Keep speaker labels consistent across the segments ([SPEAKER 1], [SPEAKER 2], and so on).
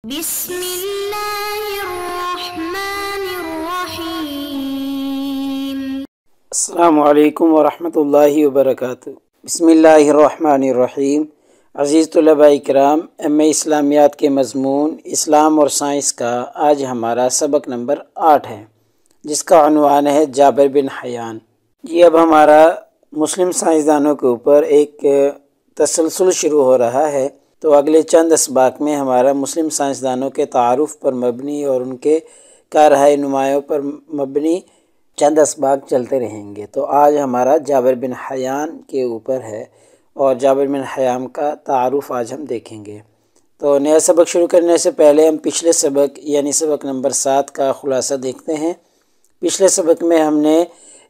[SPEAKER 1] بسم اللہ الرحمن الرحیم۔
[SPEAKER 2] السلام علیکم ورحمۃ اللہ وبرکاتہ۔ بسم اللہ الرحمن الرحیم۔ عزیز طلباء کرام، اسلامیات کے مضمون اسلام اور سائنس کا آج ہمارا سبق نمبر 8 ہے، جس کا عنوان ہے جابر بن حیان۔ یہ اب ہمارا مسلم سائنسدانوں کے اوپر ایک تسلسل شروع ہو رہا ہے، تو اگلے چند اسباق میں ہمارا مسلم سائنسدانوں کے تعارف پر مبنی اور ان کے کارہائے نمایوں پر مبنی چند اسباق چلتے رہیں گے۔ تو آج ہمارا جابر بن حیان کے اوپر ہے، اور جابر بن حیان کا تعارف آج ہم دیکھیں گے۔ تو نیا سبق شروع کرنے سے پہلے ہم پچھلے سبق یعنی سبق نمبر 7 کا خلاصہ دیکھتے ہیں۔ پچھلے سبق میں ہم نے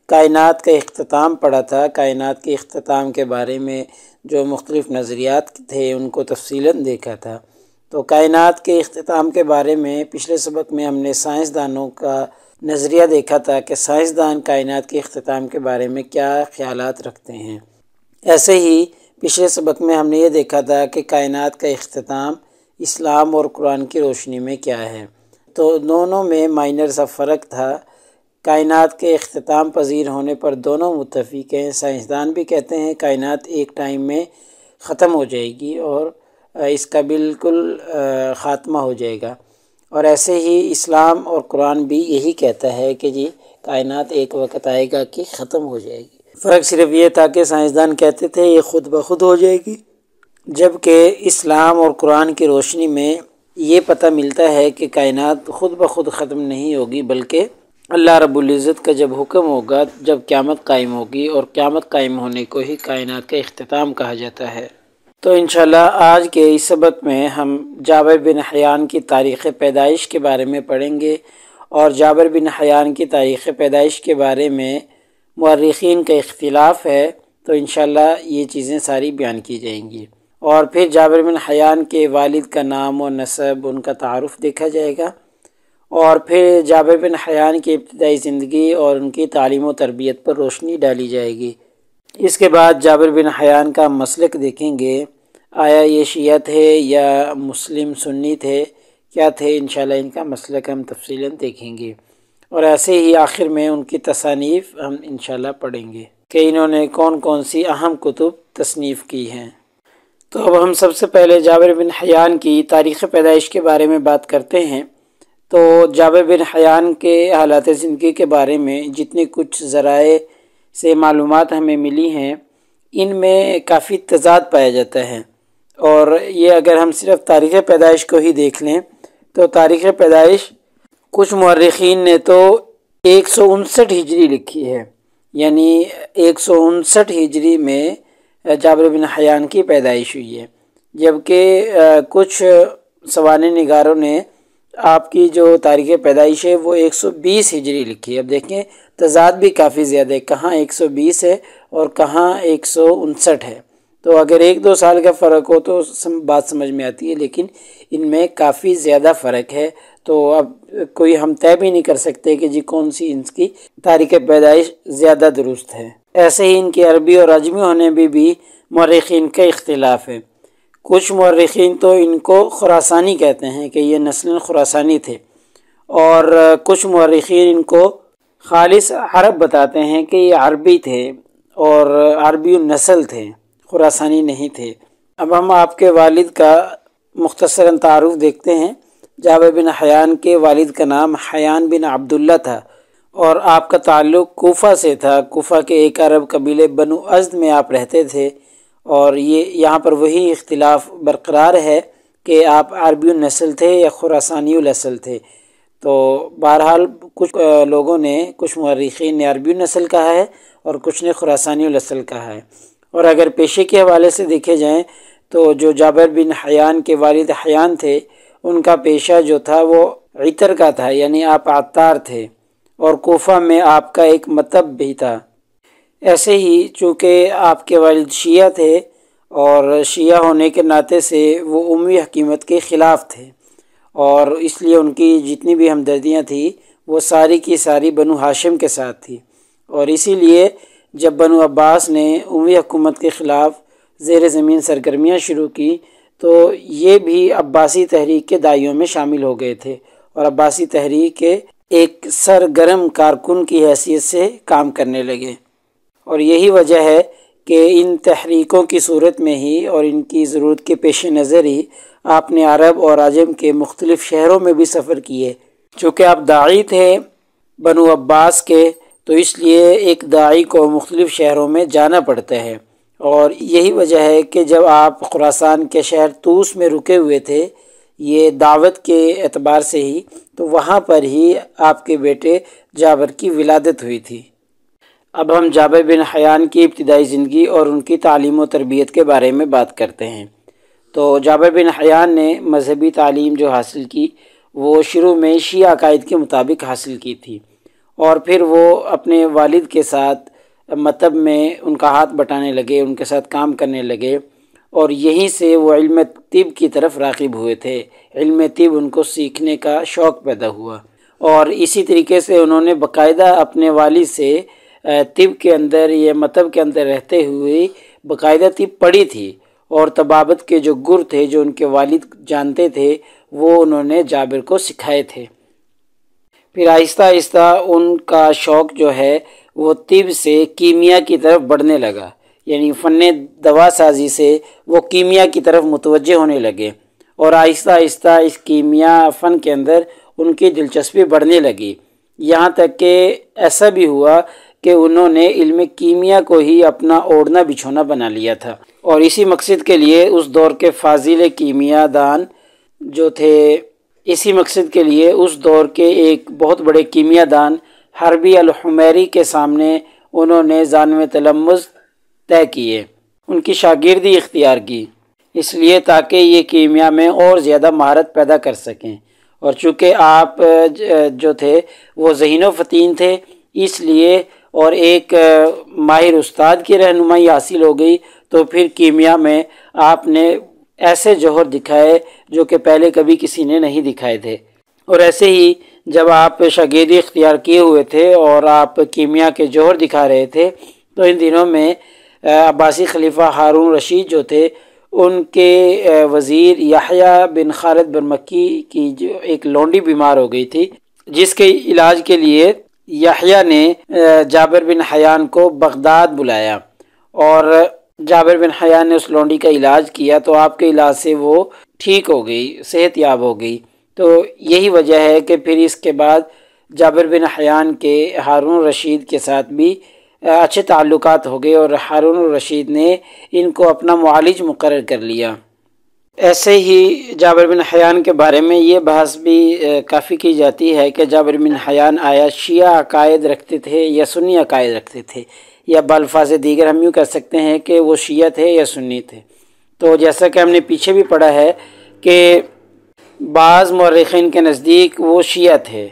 [SPEAKER 2] کائنات کا اختتام پڑھا تھا۔ کائنات کے اختتام کے بارے میں جو مختلف نظریات تھے ان کو تفصیلاً دیکھا تھا۔ تو کائنات کے اختتام کے بارے میں پچھلے سبق میں ہم نے سائنسدانوں کا نظریہ دیکھا تھا کہ سائنسدان کائنات کے اختتام کے بارے میں کیا خیالات رکھتے ہیں۔ ایسے ہی پچھلے سبق میں ہم نے یہ دیکھا تھا کہ کائنات کا اختتام اسلام اور قرآن کی روشنی میں کیا ہے۔ تو دونوں میں مائنر سا فرق تھا۔ کائنات کے اختتام پذیر ہونے پر دونوں متفق ہیں۔ سائنسدان بھی کہتے ہیں کائنات ایک ٹائم میں ختم ہو جائے گی اور اس کا بالکل خاتمہ ہو جائے گا، اور ایسے ہی اسلام اور قرآن بھی یہی کہتا ہے کہ جی کائنات ایک وقت آئے گا کہ ختم ہو جائے گی۔ فرق صرف یہ تھا کہ سائنسدان کہتے تھے یہ خود بخود ہو جائے گی، جبکہ اسلام اور قرآن کی روشنی میں یہ پتہ ملتا ہے کہ کائنات خود بخود ختم نہیں ہوگی، بلکہ اللہ رب العزت کا جب حکم ہوگا جب قیامت قائم ہوگی، اور قیامت قائم ہونے کو ہی کائنات کا اختتام کہا جاتا ہے۔ تو انشاءاللہ آج کے اس سبق میں ہم جابر بن حیان کی تاریخ پیدائش کے بارے میں پڑھیں گے، اور جابر بن حیان کی تاریخ پیدائش کے بارے میں مورخین کا اختلاف ہے، تو انشاءاللہ یہ چیزیں ساری بیان کی جائیں گی۔ اور پھر جابر بن حیان کے والد کا نام و نسب، ان کا تعارف دیکھا جائے گا، اور پھر جابر بن حیان کی ابتدائی زندگی اور ان کی تعلیم و تربیت پر روشنی ڈالی جائے گی۔ اس کے بعد جابر بن حیان کا مسلک دیکھیں گے، آیا یہ شیعہ تھے یا مسلم سنی تھے، کیا تھے، انشاءاللہ ان کا مسلک ہم تفصیلاً دیکھیں گے۔ اور ایسے ہی آخر میں ان کی تصانیف ہم انشاءاللہ پڑھیں گے کہ انہوں نے کون کون سی اہم کتب تصنیف کی ہیں۔ تو اب ہم سب سے پہلے جابر بن حیان کی تاریخ پیدائش کے بارے میں بات کرتے ہیں۔ تو جابر بن حیان کے حالات زندگی کے بارے میں جتنی کچھ ذرائع سے معلومات ہمیں ملی ہیں، ان میں کافی تضاد پایا جاتا ہے، اور یہ اگر ہم صرف تاریخ پیدائش کو ہی دیکھ لیں تو تاریخ پیدائش کچھ مورخین نے تو 159 ہجری لکھی ہے، یعنی 159 ہجری میں جابر بن حیان کی پیدائش ہوئی ہے، جبکہ کچھ سوانح نگاروں نے آپ کی جو تاریخ پیدائش ہے وہ 120 ہجری لکھی ہے۔ اب دیکھیں تضاد بھی کافی زیادہ ہے، کہاں 120 ہے اور کہاں 159 ہے۔ تو اگر 1-2 سال کا فرق ہو تو بات سمجھ میں آتی ہے، لیکن ان میں کافی زیادہ فرق ہے، تو اب کوئی ہم طے بھی نہیں کر سکتے کہ جی کون سی ان کی تاریخ پیدائش زیادہ درست ہے۔ ایسے ہی ان کی عربی اور عجمی ہونے بھی مورخین کا اختلاف ہے۔ کچھ مورخین تو ان کو خراسانی کہتے ہیں کہ یہ نسل خراسانی تھے، اور کچھ مورخین ان کو خالص عرب بتاتے ہیں کہ یہ عربی تھے اور عربی النسل تھے، خراسانی نہیں تھے۔ اب ہم آپ کے والد کا مختصراً تعارف دیکھتے ہیں۔ جابر بن حیان کے والد کا نام حیان بن عبداللہ تھا، اور آپ کا تعلق کوفہ سے تھا۔ کوفہ کے ایک عرب قبیلے بنو ازد میں آپ رہتے تھے، اور یہ یہاں پر وہی اختلاف برقرار ہے کہ آپ عربی النسل تھے یا خراسانی الاصل تھے۔ تو بہرحال کچھ لوگوں نے، کچھ مورخین نے عربی النسل کہا ہے اور کچھ نے خراسانی الاصل کہا ہے۔ اور اگر پیشے کے حوالے سے دیکھے جائیں تو جو جابر بن حیان کے والد حیان تھے، ان کا پیشہ جو تھا وہ عطر کا تھا، یعنی آپ عطار تھے، اور کوفہ میں آپ کا ایک مطب بھی تھا۔ ایسے ہی چونکہ آپ کے والد شیعہ تھے، اور شیعہ ہونے کے ناطے سے وہ اموی حکیمت کے خلاف تھے، اور اس لیے ان کی جتنی بھی ہمدردیاں تھیں وہ ساری کی ساری بنو ہاشم کے ساتھ تھی، اور اسی لیے جب بنو عباس نے اموی حکومت کے خلاف زیر زمین سرگرمیاں شروع کی تو یہ بھی عباسی تحریک کے داعیوں میں شامل ہو گئے تھے اور عباسی تحریک کے ایک سرگرم کارکن کی حیثیت سے کام کرنے لگے۔ اور یہی وجہ ہے کہ ان تحریکوں کی صورت میں ہی اور ان کی ضرورت کے پیش نظر ہی آپ نے عرب اور عجم کے مختلف شہروں میں بھی سفر کیے۔ چونکہ آپ داعی تھے بنو عباس کے، تو اس لیے ایک داعی کو مختلف شہروں میں جانا پڑتا ہے، اور یہی وجہ ہے کہ جب آپ خراسان کے شہر طوس میں رکے ہوئے تھے یہ دعوت کے اعتبار سے ہی، تو وہاں پر ہی آپ کے بیٹے جابر کی ولادت ہوئی تھی۔ اب ہم جابر بن حیان کی ابتدائی زندگی اور ان کی تعلیم و تربیت کے بارے میں بات کرتے ہیں۔ تو جابر بن حیان نے مذہبی تعلیم جو حاصل کی وہ شروع میں شیعہ عقائد کے مطابق حاصل کی تھی، اور پھر وہ اپنے والد کے ساتھ مکتب میں ان کا ہاتھ بٹانے لگے، ان کے ساتھ کام کرنے لگے، اور یہیں سے وہ علم طب کی طرف راغب ہوئے تھے۔ علم طب ان کو سیکھنے کا شوق پیدا ہوا، اور اسی طریقے سے انہوں نے باقاعدہ اپنے والد سے طب کے اندر یا مکتب کے اندر رہتے ہوئے باقاعدہ طب پڑھی تھی، اور طبابت کے جو گر تھے جو ان کے والد جانتے تھے وہ انہوں نے جابر کو سکھائے تھے۔ پھر آہستہ آہستہ ان کا شوق جو ہے وہ طب سے کیمیا کی طرف بڑھنے لگا، یعنی فن دوا سازی سے وہ کیمیا کی طرف متوجہ ہونے لگے، اور آہستہ آہستہ اس کیمیا فن کے اندر ان کی دلچسپی بڑھنے لگی، یہاں تک کہ ایسا بھی ہوا کہ انہوں نے علم کیمیا کو ہی اپنا اوڑھنا بچھونا بنا لیا تھا۔ اور اسی مقصد کے لیے اس دور کے فاضل کیمیا دان جو تھے، اسی مقصد کے لیے اس دور کے ایک بہت بڑے کیمیا دان حربی الحمیری کے سامنے انہوں نے ذانو تلمذ طے کیے، ان کی شاگردی اختیار کی، اس لیے تاکہ یہ کیمیا میں اور زیادہ مہارت پیدا کر سکیں۔ اور چونکہ آپ جو تھے وہ ذہین و فطین تھے، اس لیے اور ایک ماہر استاد کی رہنمائی حاصل ہو گئی، تو پھر کیمیا میں آپ نے ایسے جوہر دکھائے جو کہ پہلے کبھی کسی نے نہیں دکھائے تھے۔ اور ایسے ہی جب آپ شاگردی اختیار کیے ہوئے تھے اور آپ کیمیا کے جوہر دکھا رہے تھے، تو ان دنوں میں عباسی خلیفہ ہارون رشید جو تھے ان کے وزیر یحییٰ بن خالد بن مکی کی جو ایک لونڈی بیمار ہو گئی تھی، جس کے علاج کے لیے یحییٰ نے جابر بن حیان کو بغداد بلایا، اور جابر بن حیان نے اس لونڈی کا علاج کیا، تو آپ کے علاج سے وہ ٹھیک ہو گئی، صحت یاب ہو گئی۔ تو یہی وجہ ہے کہ پھر اس کے بعد جابر بن حیان کے ہارون رشید کے ساتھ بھی اچھے تعلقات ہو گئے، اور ہارون رشید نے ان کو اپنا معالج مقرر کر لیا۔ ایسے ہی جابر بن حیان کے بارے میں یہ بحث بھی کافی کی جاتی ہے کہ جابر بن حیان آیا شیعہ عقائد رکھتے تھے یا سنی عقائد رکھتے تھے، یا بالفاظ دیگر ہم یوں کہہ سکتے ہیں کہ وہ شیعہ تھے یا سنی تھے۔ تو جیسا کہ ہم نے پیچھے بھی پڑھا ہے کہ بعض مورخین کے نزدیک وہ شیعہ تھے،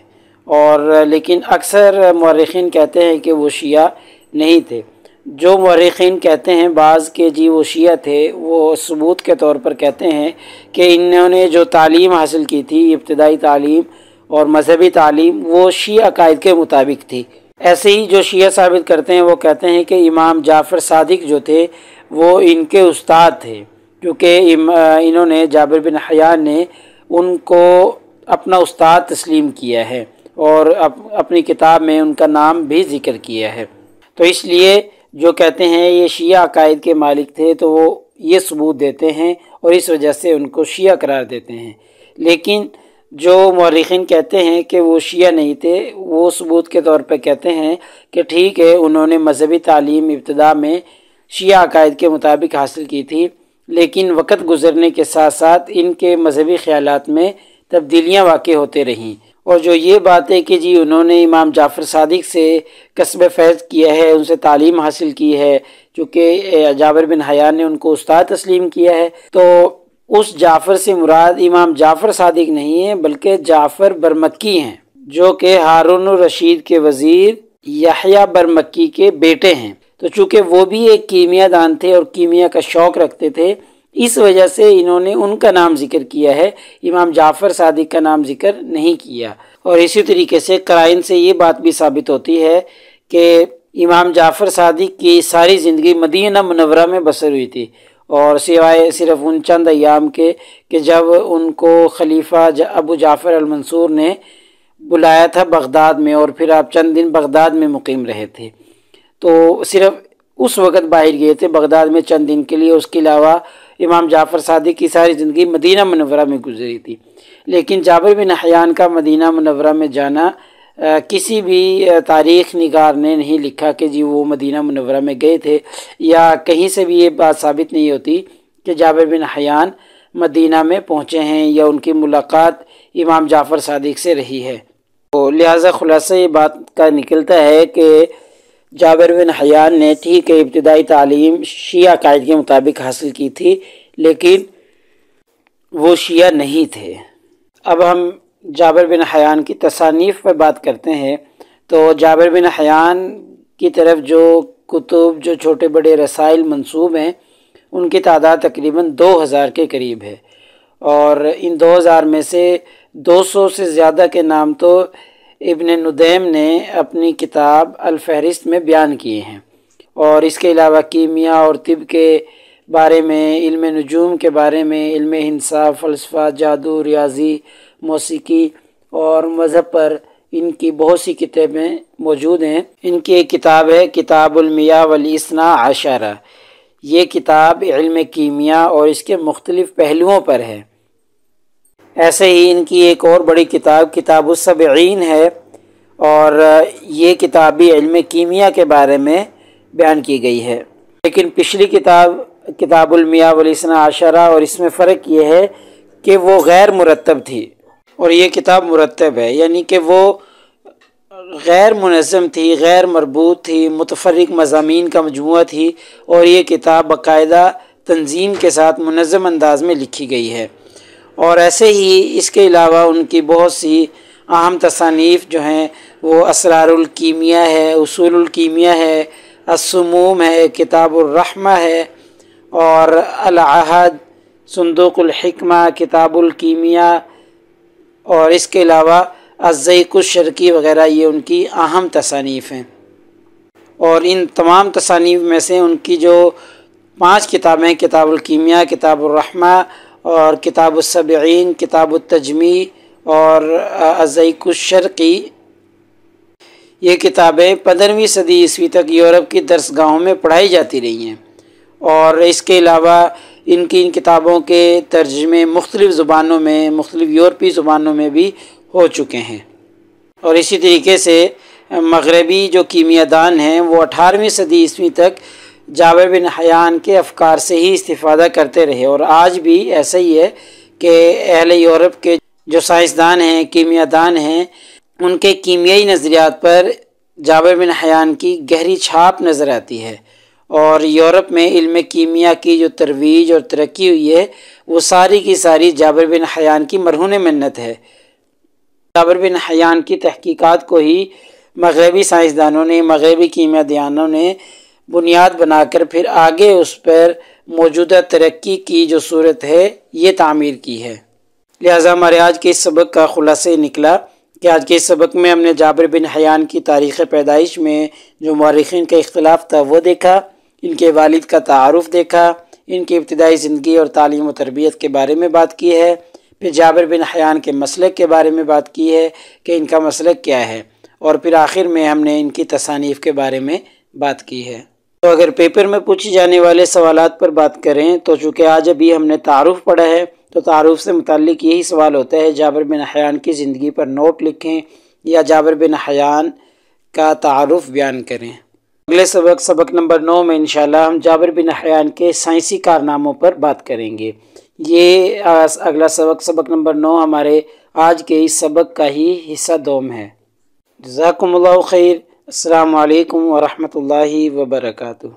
[SPEAKER 2] اور لیکن اکثر مورخین کہتے ہیں کہ وہ شیعہ نہیں تھے۔ جو مورخین کہتے ہیں بعض کہ جی وہ شیعہ تھے، وہ ثبوت کے طور پر کہتے ہیں کہ انہوں نے جو تعلیم حاصل کی تھی، ابتدائی تعلیم اور مذہبی تعلیم، وہ شیعہ عقائد کے مطابق تھی۔ ایسے ہی جو شیعہ ثابت کرتے ہیں وہ کہتے ہیں کہ امام جعفر صادق جو تھے وہ ان کے استاد تھے، کیونکہ انہوں نے جابر بن حیان نے ان کو اپنا استاد تسلیم کیا ہے، اور اپنی کتاب میں ان کا نام بھی ذکر کیا ہے۔ تو اس لیے جو کہتے ہیں یہ شیعہ عقائد کے مالک تھے، تو وہ یہ ثبوت دیتے ہیں اور اس وجہ سے ان کو شیعہ قرار دیتے ہیں۔ لیکن جو مورخین کہتے ہیں کہ وہ شیعہ نہیں تھے، وہ ثبوت کے طور پہ کہتے ہیں کہ ٹھیک ہے انہوں نے مذہبی تعلیم ابتدا میں شیعہ عقائد کے مطابق حاصل کی تھی، لیکن وقت گزرنے کے ساتھ ساتھ ان کے مذہبی خیالات میں تبدیلیاں واقع ہوتے رہیں۔ اور جو یہ بات ہے کہ جی انہوں نے امام جعفر صادق سے کسب فیض کیا ہے، ان سے تعلیم حاصل کی ہے، چونکہ جابر بن حیان نے ان کو استاد تسلیم کیا ہے، تو اس جعفر سے مراد امام جعفر صادق نہیں ہے بلکہ جعفر برمکی ہیں، جو کہ ہارون الرشید کے وزیر یحییٰ برمکی کے بیٹے ہیں۔ تو چونکہ وہ بھی ایک کیمیا دان تھے اور کیمیا کا شوق رکھتے تھے، اس وجہ سے انہوں نے ان کا نام ذکر کیا ہے، امام جعفر صادق کا نام ذکر نہیں کیا۔ اور اسی طریقے سے قرائن سے یہ بات بھی ثابت ہوتی ہے کہ امام جعفر صادق کی ساری زندگی مدینہ منورہ میں بسر ہوئی تھی، اور سوائے صرف ان چند ایام کے کہ جب ان کو خلیفہ ابو جعفر المنصور نے بلایا تھا بغداد میں، اور پھر آپ چند دن بغداد میں مقیم رہے تھے، تو صرف اس وقت باہر گئے تھے بغداد میں چند دن کے لیے۔ اس کے علاوہ امام جعفر صادق کی ساری زندگی مدینہ منورہ میں گزری تھی، لیکن جابر بن حیان کا مدینہ منورہ میں جانا کسی بھی تاریخ نگار نے نہیں لکھا کہ جی وہ مدینہ منورہ میں گئے تھے، یا کہیں سے بھی یہ بات ثابت نہیں ہوتی کہ جابر بن حیان مدینہ میں پہنچے ہیں یا ان کی ملاقات امام جعفر صادق سے رہی ہے۔ تو لہٰذا خلاصہ یہ بات کا نکلتا ہے کہ جابر بن حیان نے ٹھیک ہے ابتدائی تعلیم شیعہ عقائد کے مطابق حاصل کی تھی، لیکن وہ شیعہ نہیں تھے۔ اب ہم جابر بن حیان کی تصانیف پر بات کرتے ہیں۔ تو جابر بن حیان کی طرف جو کتب، جو چھوٹے بڑے رسائل منسوب ہیں، ان کی تعداد تقریباً 2000 کے قریب ہے، اور ان 2000 میں سے 200 سے زیادہ کے نام تو ابن ندیم نے اپنی کتاب الفہرست میں بیان کیے ہیں، اور اس کے علاوہ کیمیا اور طب کے بارے میں، علم نجوم کے بارے میں، علم ہندسہ، فلسفہ، جادو، ریاضی، موسیقی اور مذہب پر ان کی بہت سی کتابیں موجود ہیں۔ ان کی ایک کتاب ہے کتاب المیاء والاثنا عشرہ۔ یہ کتاب علم کیمیا اور اس کے مختلف پہلوؤں پر ہے۔ ایسے ہی ان کی ایک اور بڑی کتاب کتاب السبعین ہے، اور یہ کتاب بھی علم کیمیا کے بارے میں بیان کی گئی ہے۔ لیکن پچھلی کتاب کتاب المیاء والاثنا عشرہ اور اس میں فرق یہ ہے کہ وہ غیر مرتب تھی، اور یہ کتاب مرتب ہے، یعنی کہ وہ غیر منظم تھی، غیر مربوط تھی، متفرق مضامین کا مجموعہ تھی، اور یہ کتاب باقاعدہ تنظیم کے ساتھ منظم انداز میں لکھی گئی ہے۔ اور ایسے ہی اس کے علاوہ ان کی بہت سی اہم تصانیف جو ہیں وہ اسرار الکیمیا ہے، اصول الکیمیا ہے، السموم ہے، کتاب الرحمہ ہے، اور العہد، صندوق الحکمہ، کتاب الکیمیا، اور اس کے علاوہ الزیق الشرقی وغیرہ یہ ان کی اہم تصانیف ہیں۔ اور ان تمام تصانیف میں سے ان کی جو 5 کتابیں کتاب الکیمیا، کتاب الرحمہ اور کتاب السبعین، کتاب التجمیع اور الزیق الشرقی، یہ کتابیں 15ویں صدی عیسوی تک یورپ کی درس گاہوں میں پڑھائی جاتی رہی ہیں، اور اس کے علاوہ ان کتابوں کے ترجمے مختلف زبانوں میں، مختلف یورپی زبانوں میں بھی ہو چکے ہیں۔ اور اسی طریقے سے مغربی جو کیمیا دان ہیں وہ 18ویں صدی عیسوی تک جابر بن حیان کے افکار سے ہی استفادہ کرتے رہے، اور آج بھی ایسا ہی ہے کہ اہل یورپ کے جو سائنسدان ہیں، کیمیا دان ہیں، ان کے کیمیائی نظریات پر جابر بن حیان کی گہری چھاپ نظر آتی ہے، اور یورپ میں علم کیمیا کی جو ترویج اور ترقی ہوئی ہے وہ ساری کی ساری جابر بن حیان کی مرہون منت ہے۔ جابر بن حیان کی تحقیقات کو ہی مغربی سائنسدانوں نے، مغربی کیمیا دانوں نے بنیاد بنا کر پھر آگے اس پر موجودہ ترقی کی جو صورت ہے یہ تعمیر کی ہے۔ لہٰذا ہمارے آج کے اس سبق کا خلاصہ نکلا کہ آج کے اس سبق میں ہم نے جابر بن حیان کی تاریخ پیدائش میں جو مورخین کا اختلاف تھا وہ دیکھا، ان کے والد کا تعارف دیکھا، ان کی ابتدائی زندگی اور تعلیم و تربیت کے بارے میں بات کی ہے، پھر جابر بن حیان کے مسلک کے بارے میں بات کی ہے کہ ان کا مسلک کیا ہے، اور پھر آخر میں ہم نے ان کی تصانیف کے بارے میں بات کی ہے۔ تو اگر پیپر میں پوچھی جانے والے سوالات پر بات کریں تو چونکہ آج ابھی ہم نے تعارف پڑھا ہے تو تعارف سے متعلق یہی سوال ہوتا ہے جابر بن حیان کی زندگی پر نوٹ لکھیں یا جابر بن حیان کا تعارف بیان کریں۔ اگلے سبق نمبر 9 میں انشاءاللہ ہم جابر بن حیان کے سائنسی کارناموں پر بات کریں گے۔ یہ اگلا سبق نمبر 9 ہمارے آج کے اس سبق کا ہی حصہ دوم ہے۔ جزاکم اللہ خیر۔ السلام علیکم ورحمۃ اللہ وبرکاتہ۔